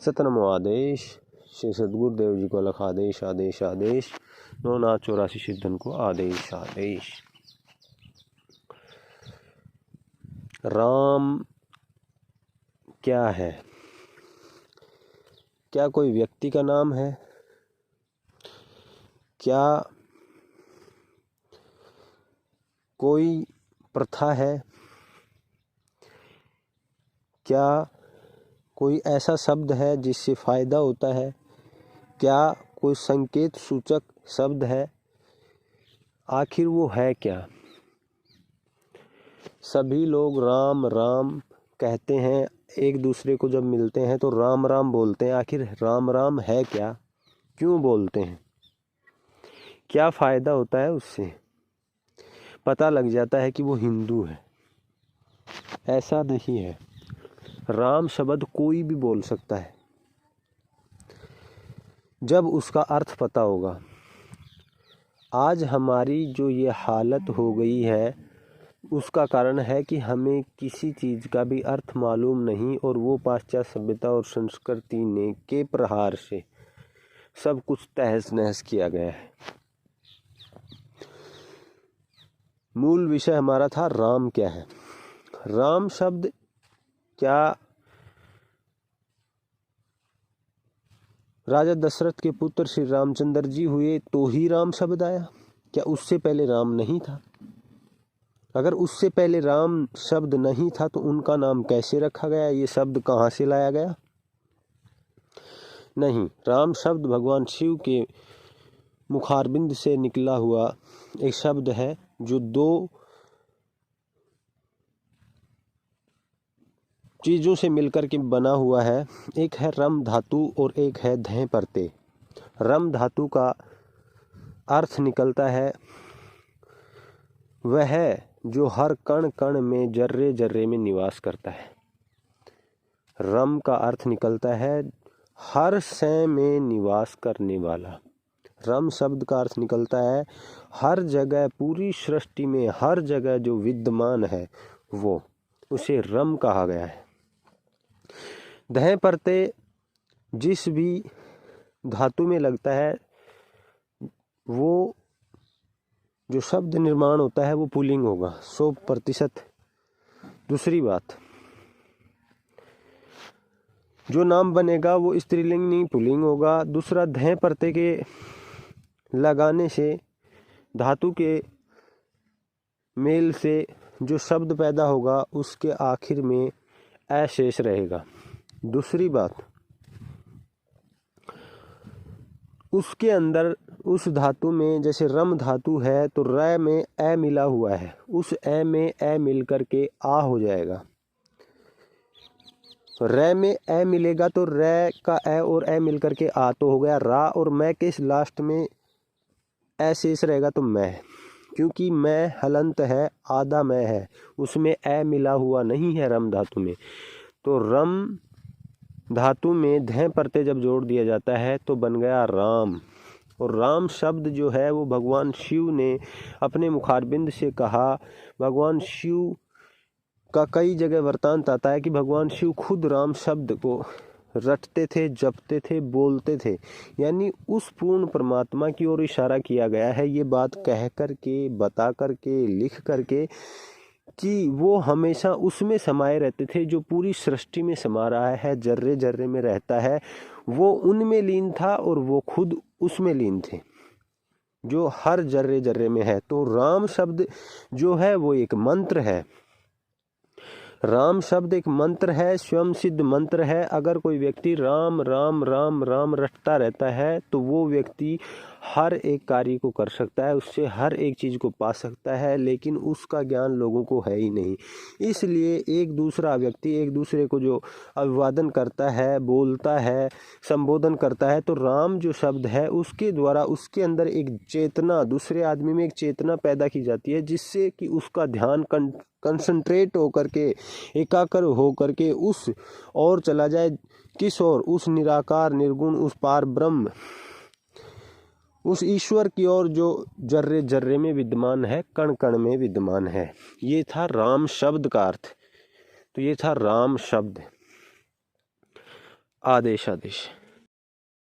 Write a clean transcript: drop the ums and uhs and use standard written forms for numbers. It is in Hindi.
सतनमो आदेश। श्री सद्गुरुदेव जी को अलख आदेश आदेश आदेश। 9,84 सिद्धन को आदेश आदेश। राम क्या है? क्या कोई व्यक्ति का नाम है? क्या कोई प्रथा है? क्या कोई ऐसा शब्द है जिससे फायदा होता है? क्या कोई संकेत सूचक शब्द है? आखिर वो है क्या? सभी लोग राम राम कहते हैं, एक दूसरे को जब मिलते हैं तो राम राम बोलते हैं। आखिर राम राम है क्या? क्यों बोलते हैं? क्या फायदा होता है उससे? पता लग जाता है कि वो हिंदू है। ऐसा नहीं है। राम शब्द कोई भी बोल सकता है जब उसका अर्थ पता होगा। आज हमारी जो ये हालत हो गई है उसका कारण है कि हमें किसी चीज़ का भी अर्थ मालूम नहीं, और वो पाश्चात्य सभ्यता और संस्कृति ने के प्रहार से सब कुछ तहस नहस किया गया है। मूल विषय हमारा था राम क्या है। राम शब्द क्या राजा दशरथ के पुत्र श्री रामचंद्र जी हुए तो ही राम शब्द आया? क्या उससे पहले राम नहीं था? अगर उससे पहले राम शब्द नहीं था तो उनका नाम कैसे रखा गया? ये शब्द कहाँ से लाया गया? नहीं, राम शब्द भगवान शिव के मुखारबिंद से निकला हुआ एक शब्द है जो दो चीज़ों से मिलकर के बना हुआ है। एक है रम धातु और एक है धय परते। रम धातु का अर्थ निकलता है वह जो हर कण कण में जर्रे जर्रे में निवास करता है। रम का अर्थ निकलता है हर शय में निवास करने वाला। रम शब्द का अर्थ निकलता है हर जगह, पूरी सृष्टि में हर जगह जो विद्यमान है वो, उसे रम कहा गया है। धय परते जिस भी धातु में लगता है वो जो शब्द निर्माण होता है वो पुल्लिंग होगा 100%। दूसरी बात, जो नाम बनेगा वो स्त्रीलिंग नहीं पुल्लिंग होगा। दूसरा, धय परते के लगाने से धातु के मेल से जो शब्द पैदा होगा उसके आखिर में ए शेष रहेगा। दूसरी बात, उसके अंदर उस धातु में जैसे रम धातु है तो र में ए मिला हुआ है, उस ए में ए मिल करके आ हो जाएगा। र में ए मिलेगा तो र का ए और ए मिल करके आ तो हो गया रा, और मैं के लास्ट में ए शेष रहेगा तो मैं, क्योंकि मैं हलंत है, आधा मैं है, उसमें ए मिला हुआ नहीं है रम धातु में। तो रम धातु में धय परते जब जोड़ दिया जाता है तो बन गया राम। और राम शब्द जो है वो भगवान शिव ने अपने मुखारबिंद से कहा। भगवान शिव का कई जगह वृतांत आता है कि भगवान शिव खुद राम शब्द को रटते थे, जपते थे, बोलते थे। यानी उस पूर्ण परमात्मा की ओर इशारा किया गया है ये बात कह करके, बता करके, लिख करके कि वो हमेशा उसमें समाये रहते थे जो पूरी सृष्टि में समा रहा है, जर्रे जर्रे में रहता है, वो उनमें लीन था और वो खुद उसमें लीन थे जो हर जर्रे जर्रे में है। तो राम शब्द जो है वो एक मंत्र है। राम शब्द एक मंत्र है, स्वयं सिद्ध मंत्र है। अगर कोई व्यक्ति राम राम राम राम रटता रहता है तो वो व्यक्ति हर एक कार्य को कर सकता है, उससे हर एक चीज़ को पा सकता है, लेकिन उसका ज्ञान लोगों को है ही नहीं। इसलिए एक दूसरा व्यक्ति एक दूसरे को जो अभिवादन करता है, बोलता है, संबोधन करता है, तो राम जो शब्द है उसके द्वारा उसके अंदर एक चेतना, दूसरे आदमी में एक चेतना पैदा की जाती है जिससे कि उसका ध्यान कंसंट्रेट होकर के, एकाग्र होकर के उस और चला जाए, किस ओर? उस निराकार निर्गुण, उस पार ब्रह्म, उस ईश्वर की ओर जो जर्रे जर्रे में विद्यमान है, कण कण में विद्यमान है। ये था राम शब्द का अर्थ। तो ये था राम शब्द। आदेश आदेश।